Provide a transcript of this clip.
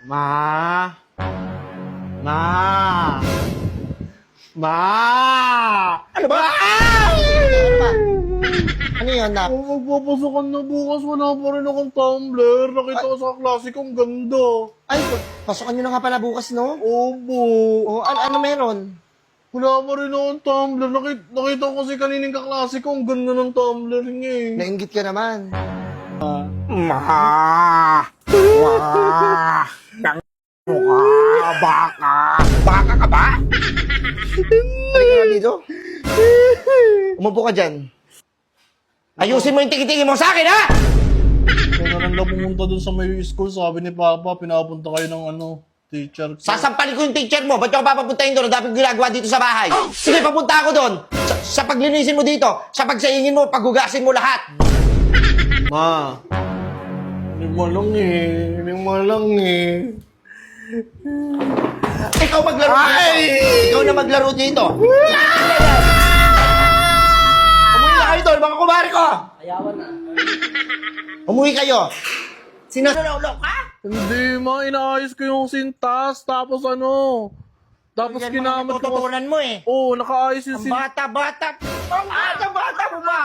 Ma! Ma! Ma! Ano ba? Ano ba? Ano yan, nak? Kung magpapasokan na bukas, wala pa rin akong tumbler. Nakita ko sa klase kong ganda. Ay, pasokan nyo na nga pala bukas, no? Opo. O, ano meron? Wala pa rin akong tumbler. Nakita ko kasi kanining kaklase ko, ang ganda ng tumbler niya eh. Nainggit ka naman. Ma! Mukha! Baka! Baka ka ba? Halika nga dito. Umupo ka dyan. Ayusin mo yung tiki-tiki mo sa akin, ha? Kaya na lang pumunta dun sa may school, sabi ni Papa, pinapunta kayo ng teacher ko. Sasampalin ko yung teacher mo. Ba't yung papapuntahin doon? Ang dapat ginagawa dito sa bahay. Sige, papunta ako doon. Sa paglinisin mo dito, sa pagsayingin mo, paghugasin mo lahat. Ma! Hindi mo lang eh. Hindi mo lang eh. Ikaw maglaro dito. Ikaw na maglaro dito. Umuwi na kayo doon, mga kumari ko. Ayawan na. Umuwi kayo. Sinasalaulok ka? Hindi, ma. Inaayos ko yung sintas. Tapos Tapos Yan mga kinamit ko. natututunan mo eh. Oo, nakaayos yung Ang sintas. bata-bata. Ang bata-bata mo ba?